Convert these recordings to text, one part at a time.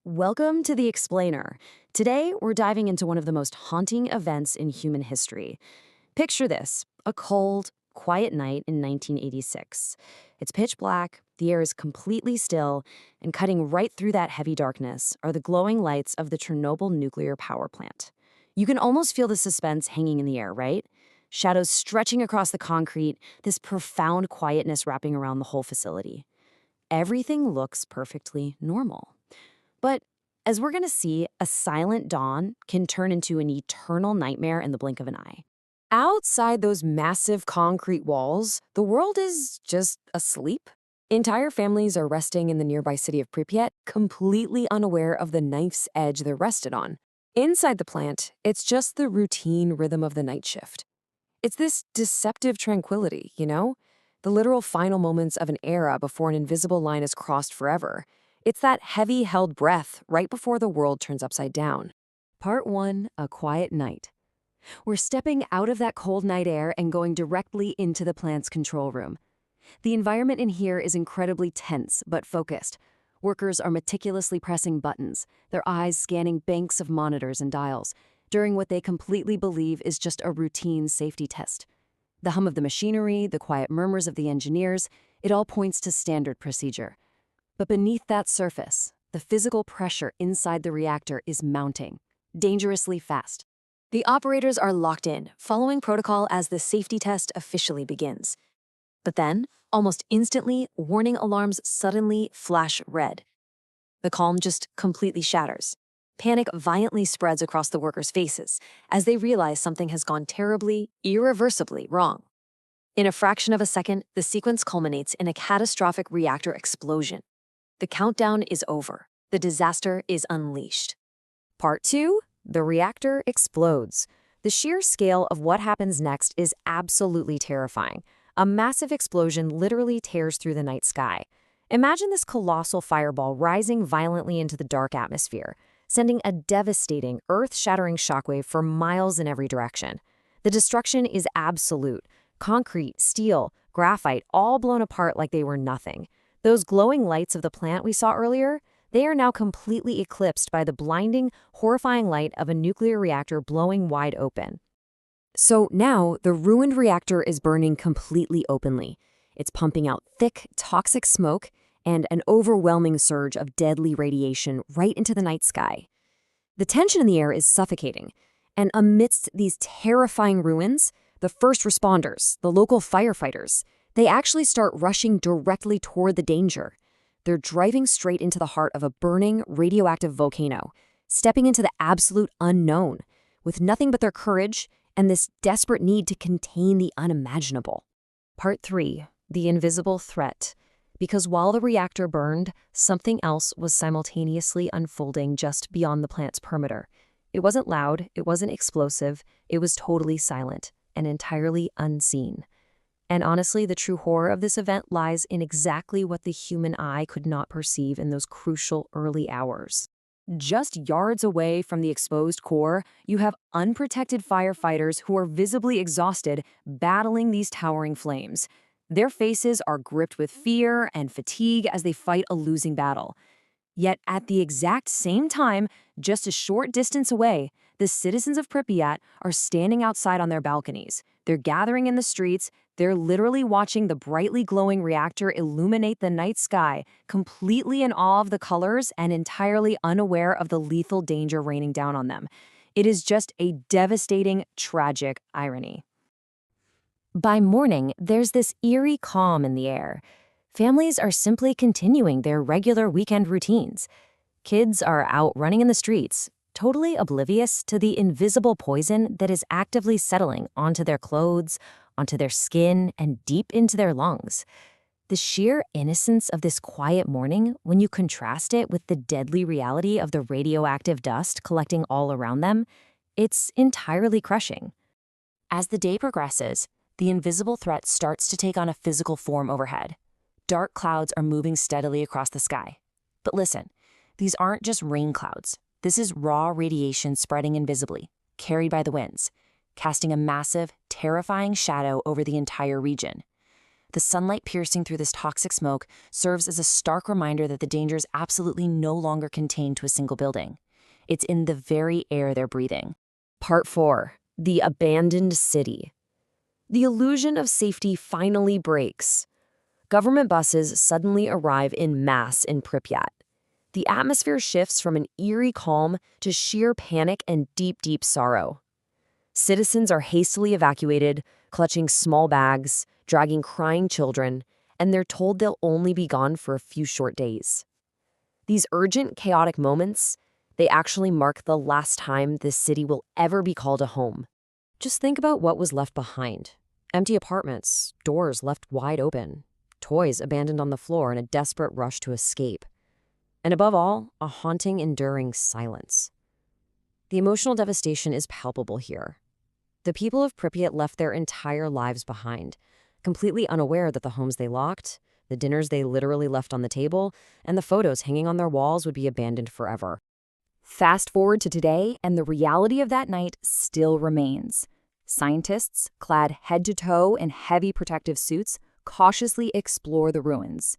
Welcome to The Explainer. Today, we're diving into one of the most haunting events in human history. Picture this, a cold, quiet night in 1986. It's pitch black, the air is completely still, and cutting right through that heavy darkness are the glowing lights of the Chernobyl nuclear power plant. You can almost feel the suspense hanging in the air, right? Shadows stretching across the concrete, this profound quietness wrapping around the whole facility. Everything looks perfectly normal. But as we're going to see, a silent dawn can turn into an eternal nightmare in the blink of an eye. Outside those massive concrete walls, the world is just asleep. Entire families are resting in the nearby city of Pripyat, completely unaware of the knife's edge they're rested on. Inside the plant, it's just the routine rhythm of the night shift. It's this deceptive tranquility, the literal final moments of an era before an invisible line is crossed forever. It's that heavy held breath right before the world turns upside down. Part 1, a quiet night. We're stepping out of that cold night air and going directly into the plant's control room. The environment in here is incredibly tense but focused. Workers are meticulously pressing buttons, their eyes scanning banks of monitors and dials, during what they completely believe is just a routine safety test. The hum of the machinery, the quiet murmurs of the engineers, it all points to standard procedure. But beneath that surface, the physical pressure inside the reactor is mounting, dangerously fast. The operators are locked in, following protocol as the safety test officially begins. But then, almost instantly, warning alarms suddenly flash red. The calm just completely shatters. Panic violently spreads across the workers' faces as they realize something has gone terribly, irreversibly wrong. In a fraction of a second, the sequence culminates in a catastrophic reactor explosion. The countdown is over. The disaster is unleashed. Part 2, the reactor explodes. The sheer scale of what happens next is absolutely terrifying. A massive explosion literally tears through the night sky. Imagine this colossal fireball rising violently into the dark atmosphere, sending a devastating, earth-shattering shockwave for miles in every direction. The destruction is absolute. Concrete, steel, graphite, all blown apart like they were nothing. Those glowing lights of the plant we saw earlier, they are now completely eclipsed by the blinding, horrifying light of a nuclear reactor blowing wide open. So now, the ruined reactor is burning completely openly. It's pumping out thick, toxic smoke and an overwhelming surge of deadly radiation right into the night sky. The tension in the air is suffocating, and amidst these terrifying ruins, the first responders, the local firefighters, they actually start rushing directly toward the danger. They're driving straight into the heart of a burning, radioactive volcano, stepping into the absolute unknown, with nothing but their courage and this desperate need to contain the unimaginable. Part 3, the invisible threat. Because while the reactor burned, something else was simultaneously unfolding just beyond the plant's perimeter. It wasn't loud, it wasn't explosive, it was totally silent and entirely unseen. And honestly, the true horror of this event lies in exactly what the human eye could not perceive in those crucial early hours. Just yards away from the exposed core, you have unprotected firefighters who are visibly exhausted, battling these towering flames. Their faces are gripped with fear and fatigue as they fight a losing battle. Yet at the exact same time, just a short distance away, the citizens of Pripyat are standing outside on their balconies. They're gathering in the streets. They're literally watching the brightly glowing reactor illuminate the night sky, completely in awe of the colors and entirely unaware of the lethal danger raining down on them. It is just a devastating, tragic irony. By morning, there's this eerie calm in the air. Families are simply continuing their regular weekend routines. Kids are out running in the streets, totally oblivious to the invisible poison that is actively settling onto their clothes, onto their skin, and deep into their lungs. The sheer innocence of this quiet morning, when you contrast it with the deadly reality of the radioactive dust collecting all around them, it's entirely crushing. As the day progresses, the invisible threat starts to take on a physical form overhead. Dark clouds are moving steadily across the sky. But listen, these aren't just rain clouds. This is raw radiation spreading invisibly, carried by the winds, casting a massive, terrifying shadow over the entire region. The sunlight piercing through this toxic smoke serves as a stark reminder that the danger is absolutely no longer contained to a single building. It's in the very air they're breathing. Part 4. The Abandoned City. The illusion of safety finally breaks. Government buses suddenly arrive in mass in Pripyat. The atmosphere shifts from an eerie calm to sheer panic and deep, deep sorrow. Citizens are hastily evacuated, clutching small bags, dragging crying children, and they're told they'll only be gone for a few short days. These urgent, chaotic moments, they actually mark the last time this city will ever be called a home. Just think about what was left behind. Empty apartments, doors left wide open, toys abandoned on the floor in a desperate rush to escape. And above all, a haunting, enduring silence. The emotional devastation is palpable here. The people of Pripyat left their entire lives behind, completely unaware that the homes they locked, the dinners they literally left on the table, and the photos hanging on their walls would be abandoned forever. Fast forward to today, and the reality of that night still remains. Scientists, clad head to toe in heavy protective suits, cautiously explore the ruins.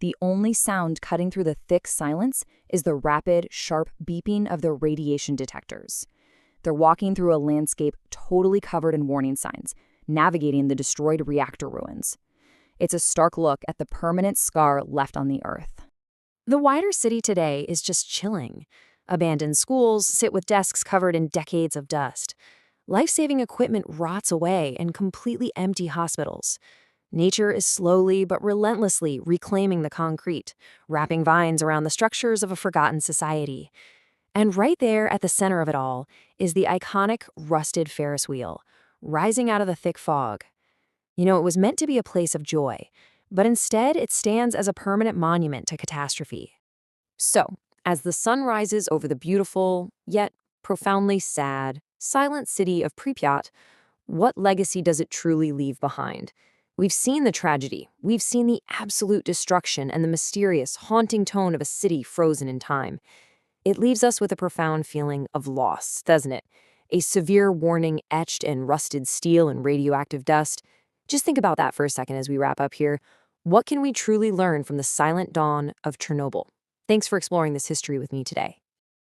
The only sound cutting through the thick silence is the rapid, sharp beeping of their radiation detectors. They're walking through a landscape totally covered in warning signs, navigating the destroyed reactor ruins. It's a stark look at the permanent scar left on the Earth. The wider city today is just chilling. Abandoned schools sit with desks covered in decades of dust. Life-saving equipment rots away in completely empty hospitals. Nature is slowly but relentlessly reclaiming the concrete, wrapping vines around the structures of a forgotten society. And right there at the center of it all is the iconic rusted Ferris wheel, rising out of the thick fog. It was meant to be a place of joy, but instead it stands as a permanent monument to catastrophe. So, as the sun rises over the beautiful, yet profoundly sad, silent city of Pripyat, what legacy does it truly leave behind? We've seen the tragedy, we've seen the absolute destruction and the mysterious, haunting tone of a city frozen in time. It leaves us with a profound feeling of loss, doesn't it? A severe warning etched in rusted steel and radioactive dust. Just think about that for a second as we wrap up here. What can we truly learn from the silent dawn of Chernobyl? Thanks for exploring this history with me today.